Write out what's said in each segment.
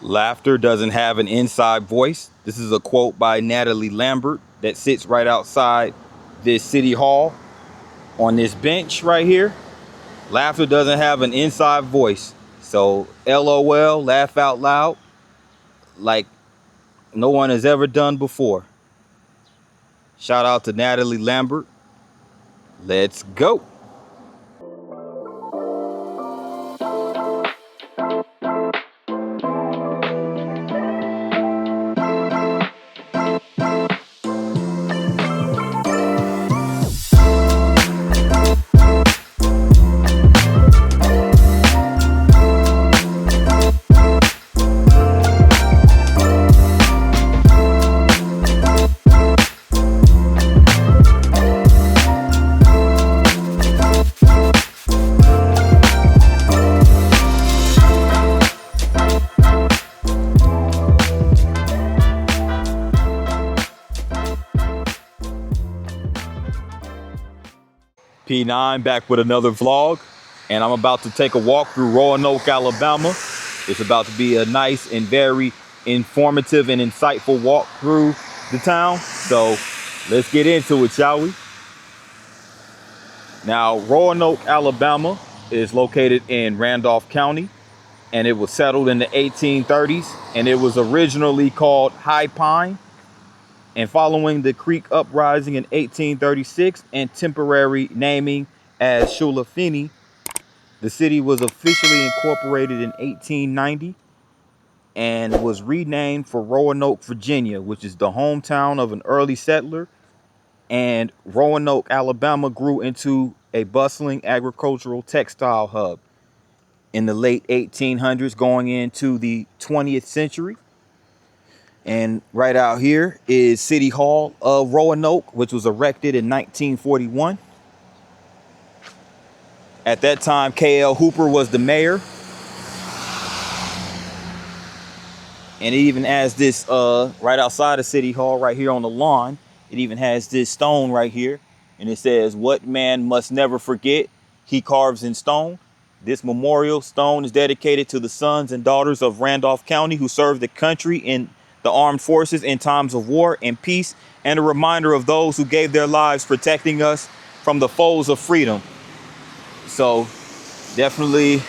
Laughter doesn't have an inside voice. This is a quote by Natalie Lambert that sits right outside this city hall on this bench right here. Laughter doesn't have an inside voice. So LOL, laugh out loud, like no one has ever done before. Shout out to Natalie Lambert. Let's go. P9 back with another vlog, and I'm about to take a walk through Roanoke, Alabama. It's about to be a nice and very informative and insightful walk through the town. So let's get into it, shall we? Now, Roanoke, Alabama is located in Randolph County, and it was settled in the 1830s, and it was originally called High Pine. And following the Creek Uprising in 1836 and temporary naming as Shulafini, the city was officially incorporated in 1890 and was renamed for Roanoke, Virginia, which is the hometown of an early settler. And Roanoke, Alabama grew into a bustling agricultural textile hub in the late 1800s going into the 20th century. And right out here is City Hall of Roanoke, which was erected in 1941. At that time, K.L. Hooper was the mayor. And it even has this right outside of City Hall, right here on the lawn. It even has this stone right here. And it says, "What man must never forget, he carves in stone." This memorial stone is dedicated to the sons and daughters of Randolph County who served the country in the armed forces in times of war and peace, and a reminder of those who gave their lives protecting us from the foes of freedom. So definitely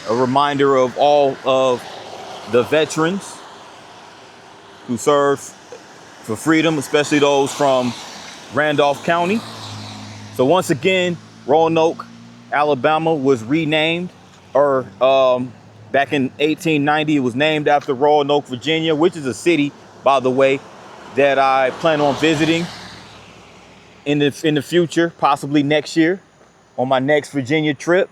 a reminder of all of the veterans who served for freedom, especially those from Randolph County. So once again, Roanoke, Alabama was renamed, or back in 1890, it was named after Roanoke, Virginia, which is a city, by the way, that I plan on visiting in the future, possibly next year on my next Virginia trip.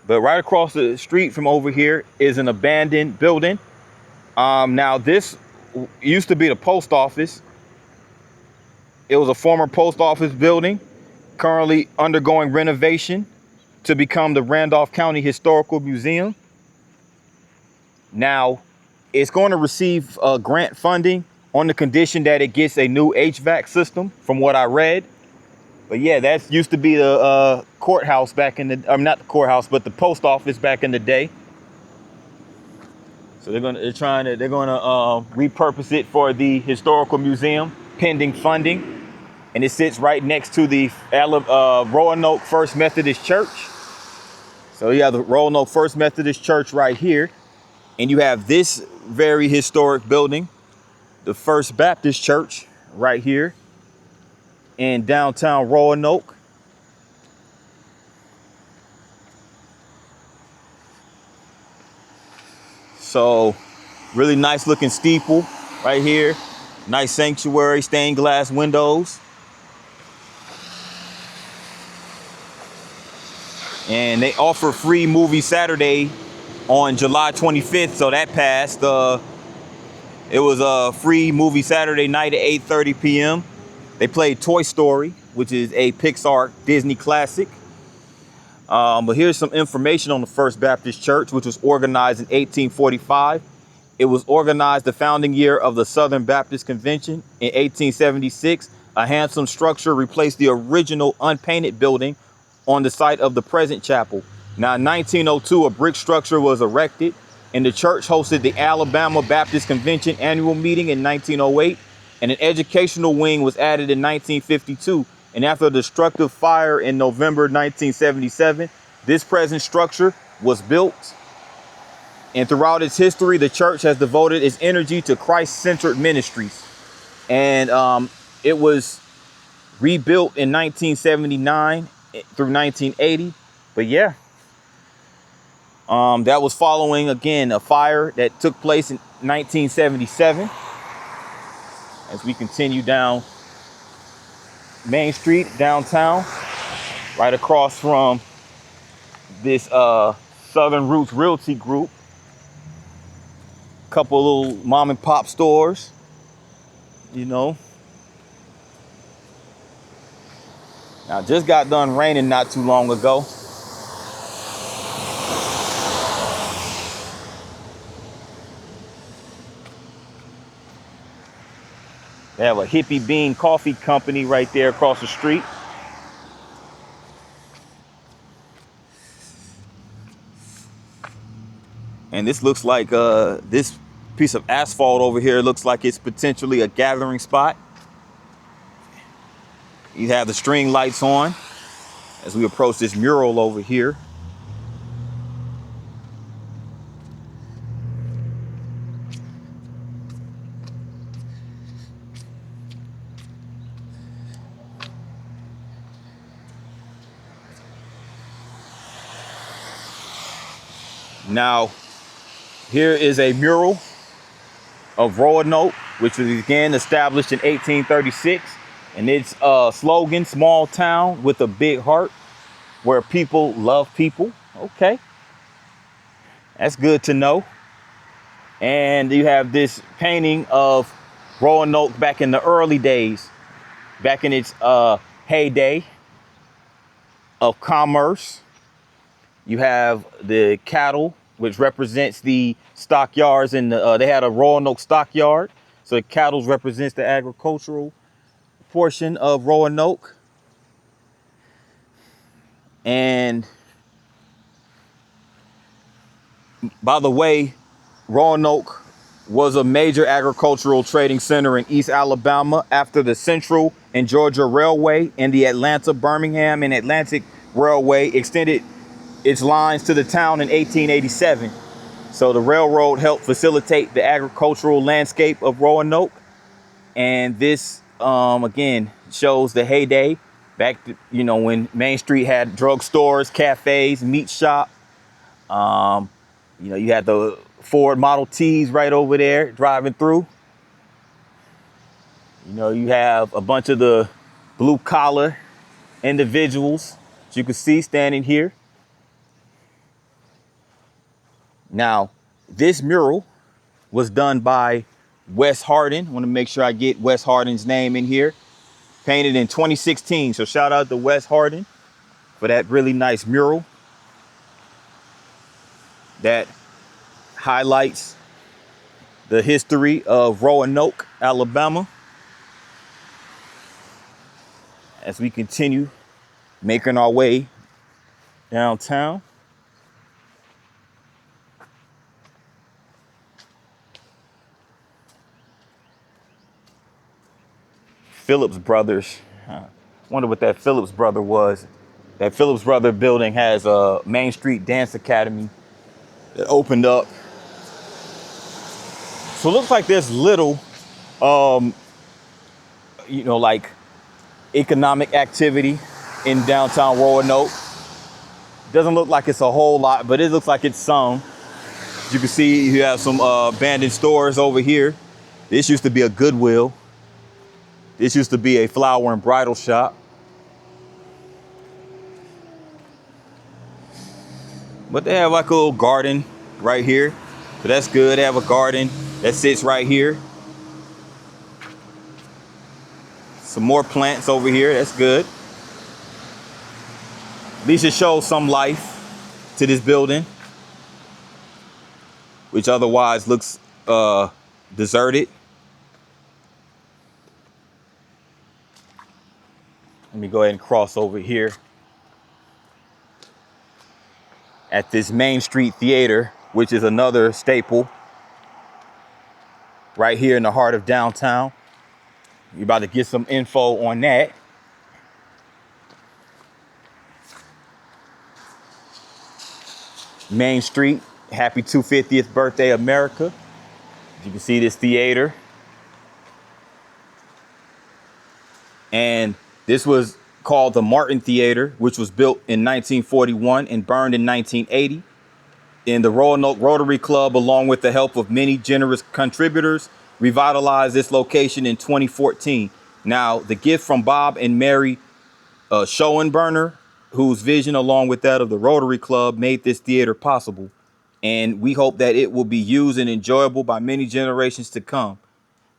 But right across the street from over here is an abandoned building. Now this used to be the post office. It was a former post office building, currently undergoing renovation to become the Randolph County Historical Museum. Now, it's going to receive grant funding on the condition that it gets a new HVAC system, from what I read. But yeah, that used to be the courthouse back in the, not the courthouse, but the post office back in the day. So they're gonna repurpose it for the historical museum, pending funding. And it sits right next to the Roanoke First Methodist Church. So you have the Roanoke First Methodist Church right here. And you have this very historic building, the First Baptist Church right here in downtown Roanoke. So really nice looking steeple right here. Nice sanctuary, stained glass windows. And they offer free movie Saturday on July 25th. So that passed. It was a free movie Saturday night at 8:30 p.m. They played Toy Story, which is a Pixar Disney classic. But here's some information on the First Baptist Church, which was organized in 1845. It was organized the founding year of the Southern Baptist Convention in 1876. A handsome structure replaced the original unpainted building on the site of the present chapel. Now, in 1902, a brick structure was erected And the church hosted the Alabama Baptist Convention annual meeting in 1908, and an educational wing was added in 1952. And after a destructive fire in November 1977, this present structure was built. And throughout its history, the church has devoted its energy to Christ-centered ministries. And it was rebuilt in 1979 through 1980. But yeah, that was following, again, a fire that took place in 1977. As we continue down Main Street, downtown, right across from this Southern Roots Realty Group. Couple little mom and pop stores, you know. Now, just got done raining not too long ago. They have a Hippie Bean Coffee Company right there across the street. And this looks like this piece of asphalt over here looks like it's potentially a gathering spot. You have the string lights on as we approach this mural over here. Now, here is a mural of Roanoke, which was again established in 1836. And its slogan, small town with a big heart, where people love people. Okay, that's good to know. And you have this painting of Roanoke back in the early days, back in its heyday of commerce. You have the cattle, which represents the stockyards, and they had a Roanoke stockyard. So the cattle represents the agricultural portion of Roanoke. And by the way, Roanoke was a major agricultural trading center in East Alabama after the Central and Georgia Railway and the Atlanta, Birmingham, and Atlantic Railway extended its lines to the town in 1887. So the railroad helped facilitate the agricultural landscape of Roanoke. And this, again, shows the heyday back to, you know, when Main Street had drugstores, cafes, meat shop. You know, you had the Ford Model Ts right over there driving through. You know, you have a bunch of the blue collar individuals that you can see standing here. Now, this mural was done by Wes Hardin. I want to make sure I get Wes Hardin's name in here. Painted in 2016. So shout out to Wes Hardin for that really nice mural that highlights the history of Roanoke, Alabama. As we continue making our way downtown. Phillips Brothers. Wonder what that Phillips brother was. That Phillips brother building has a Main Street Dance Academy that opened up. So it looks like there's little, you know, like economic activity in downtown Roanoke. Doesn't look like it's a whole lot, but it looks like it's some. As you can see, you have some abandoned stores over here. This used to be a Goodwill. This used to be a flower and bridal shop. But they have like a little garden right here. So that's good. They have a garden that sits right here. Some more plants over here. That's good. At least it shows some life to this building, which otherwise looks deserted. Let me go ahead and cross over here at this Main Street Theater which is another staple right here in the heart of downtown. You're about to get some info on that. Main Street, happy 250th birthday, America. You can see this theater. And this was called the Martin Theater, which was built in 1941 and burned in 1980. And the Roanoke Rotary Club, along with the help of many generous contributors, revitalized this location in 2014. Now, the gift from Bob and Mary Schoenberner, whose vision, along with that of the Rotary Club, made this theater possible. And we hope that it will be used and enjoyable by many generations to come.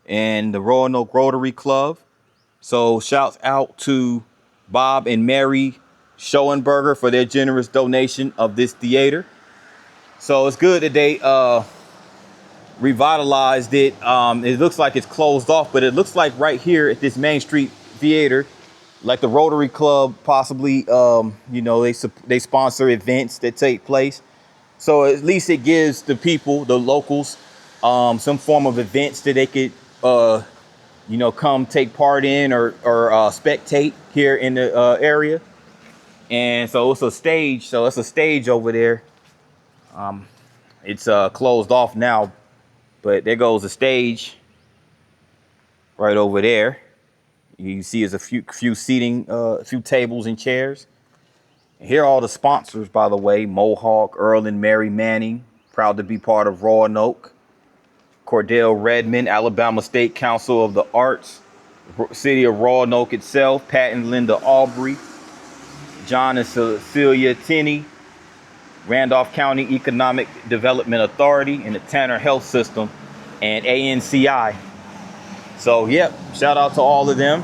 And the Roanoke Rotary Club. So shouts out to Bob and Mary Schoenberger for their generous donation of this theater. So it's good that they revitalized it. It looks like it's closed off, but it looks like right here at this Main Street Theater, like the Rotary Club possibly, they sponsor events that take place. So at least it gives the people, the locals, some form of events that they could, come take part in or spectate here in the area. And so it's a stage. So it's a stage over there. It's closed off now, but there goes the stage right over there. You see there's a few seating, a few tables and chairs. And here are all the sponsors, by the way: Mohawk, Earl and Mary Manning, proud to be part of Roanoke. Cordell Redmond, Alabama State Council of the Arts, City of Roanoke itself, Pat and Linda Aubrey, John and Cecilia Tenney, Randolph County Economic Development Authority, and the Tanner Health System, and ANCI. So, yep, shout out to all of them.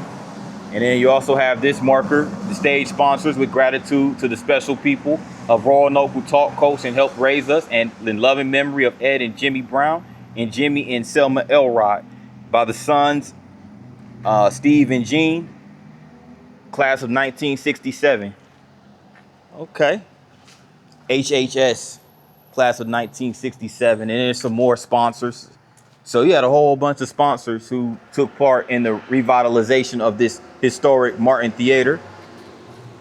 And then you also have this marker, the stage sponsors, with gratitude to the special people of Roanoke who taught, coached, and helped raise us, and in loving memory of Ed and Jimmy Brown, and Jimmy and Selma Elrod, by the sons, Steve and Jean, class of 1967. Okay. HHS, class of 1967. And there's some more sponsors. So you had a whole bunch of sponsors who took part in the revitalization of this historic Martin Theater.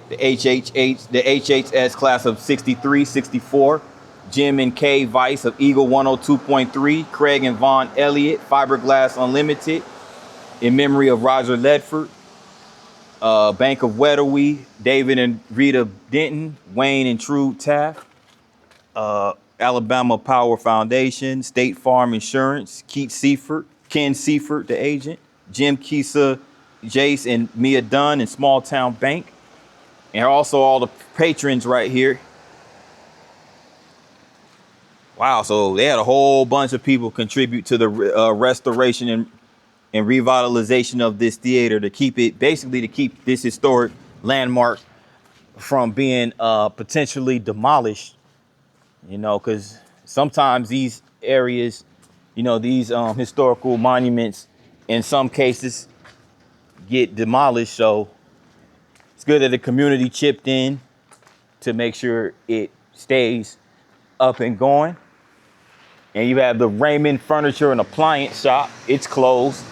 The HHS class of 63, 64. Jim and Kay Weiss of Eagle 102.3. Craig and Vaughn Elliott, Fiberglass Unlimited, in memory of Roger Ledford. Bank of Wedowee, David and Rita Denton, Wayne and True Taft. Alabama Power Foundation, State Farm Insurance, Ken Seifert, the agent, Jim Kisa, Jace and Mia Dunn, and Small Town Bank. And also all the patrons right here. Wow, so they had a whole bunch of people contribute to the restoration and revitalization of this theater to keep this historic landmark from being potentially demolished. Because sometimes these areas, these historical monuments, in some cases, get demolished. So it's good that the community chipped in to make sure it stays up and going. And you have the Raymond Furniture and Appliance Shop. It's closed.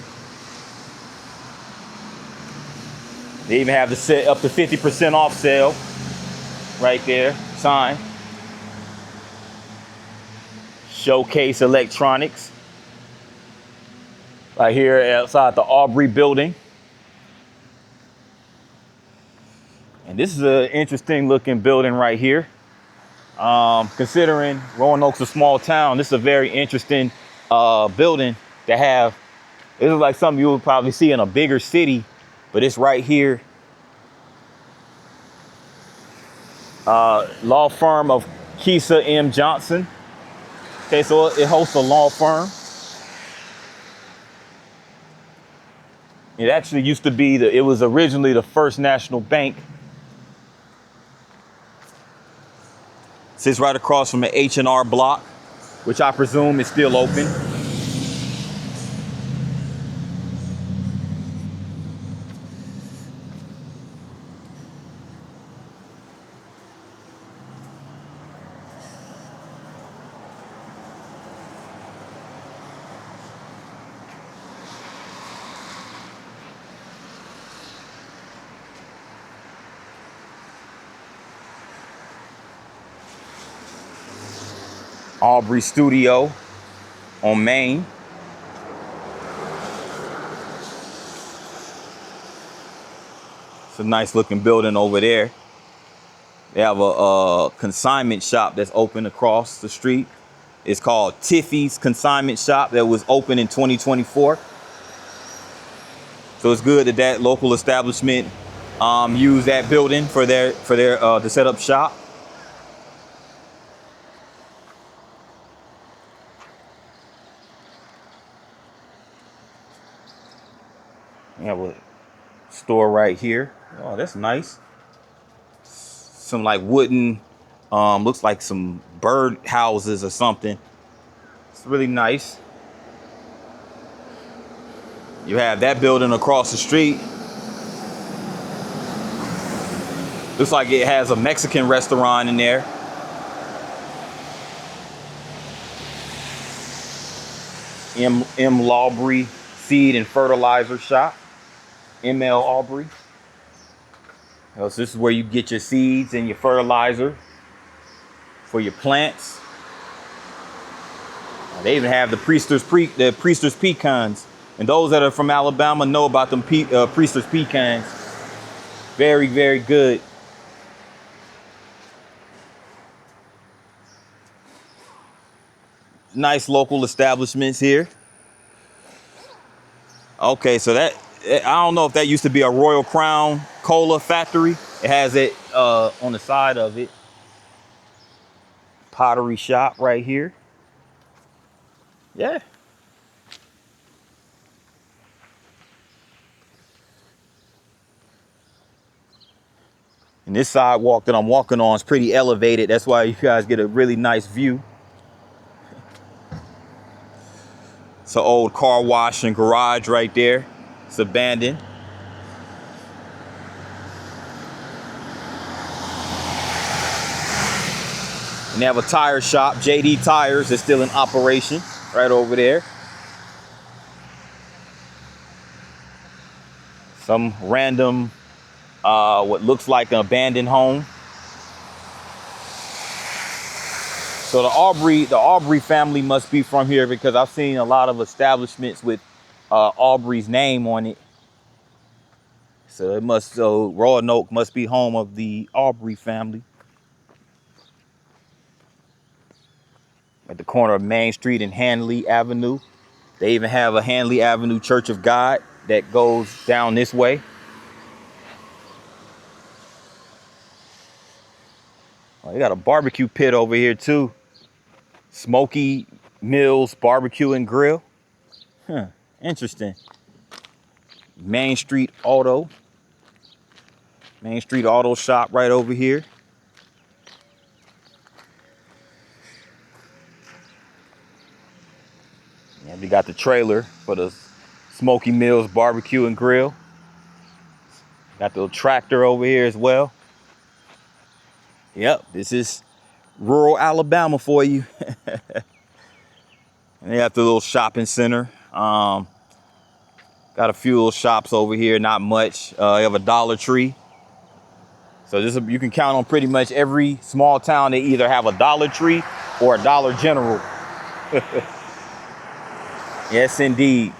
They even have the set up to 50% off sale right there, sign. Showcase Electronics right here outside the Aubrey building. And this is an interesting looking building right here. Considering Roanoke's a small town, this is a very interesting building to have. This is like something you would probably see in a bigger city, but it's right here. Law firm of Kisa M. Johnson. Okay, so it hosts a law firm. It actually used to be it was originally the First National Bank. Sits right across from the H&R Block, which I presume is still open. Aubrey Studio on Main. It's a nice looking building over there. They have a consignment shop that's open across the street. It's called Tiffy's Consignment Shop that was open in 2024. So it's good that that local establishment used that building for their to set up shop. We have a store right here. Oh, that's nice. Some like wooden, looks like some bird houses or something. It's really nice. You have that building across the street. Looks like it has a Mexican restaurant in there. M. Lawbury Seed and Fertilizer Shop. M.L. Aubrey. So this is where you get your seeds and your fertilizer for your plants. They even have the Priester's pecans. And those that are from Alabama know about them Priester's pecans. Very, very good. Nice local establishments here. Okay, so that, I don't know if that used to be a Royal Crown Cola factory. It has it on the side of it. Pottery shop right here. Yeah. And this sidewalk that I'm walking on is pretty elevated. That's why you guys get a really nice view. It's an old car wash and garage right there. It's abandoned. And they have a tire shop, JD Tires, is still in operation right over there. Some random, what looks like an abandoned home. So the Aubrey family must be from here because I've seen a lot of establishments with Aubrey's name on it. So Roanoke must be home of the Aubrey family. At the corner of Main Street and Hanley Avenue. They even have a Hanley Avenue Church of God that goes down this way. Oh, they got a barbecue pit over here too. Smoky Mills Barbecue and Grill. Huh, interesting. Main Street Auto Shop right over here. And we got the trailer for the Smoky Mills Barbecue and Grill. Got the little tractor over here as well. Yep, this is rural Alabama for you. And they have the little shopping center. Got a few little shops over here, not much. You have a Dollar Tree. So you can count on pretty much every small town. They either have a Dollar Tree or a Dollar General. Yes, indeed.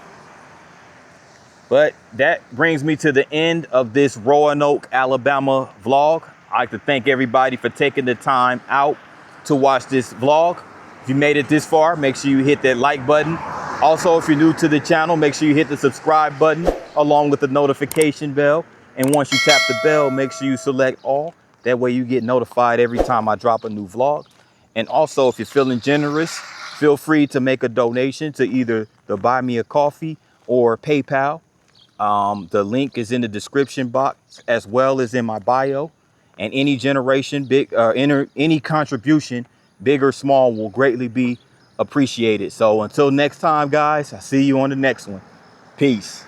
But that brings me to the end of this Roanoke, Alabama vlog. I'd like to thank everybody for taking the time out to watch this vlog. If you made it this far, make sure you hit that like button. Also, if you're new to the channel, make sure you hit the subscribe button along with the notification bell. And once you tap the bell, make sure you select all. That way you get notified every time I drop a new vlog. And also, if you're feeling generous, feel free to make a donation to either the Buy Me a Coffee or PayPal. The link is in the description box as well as in my bio. And any any contribution, big or small, will greatly be appreciated. So until next time, guys, I'll see you on the next one. Peace.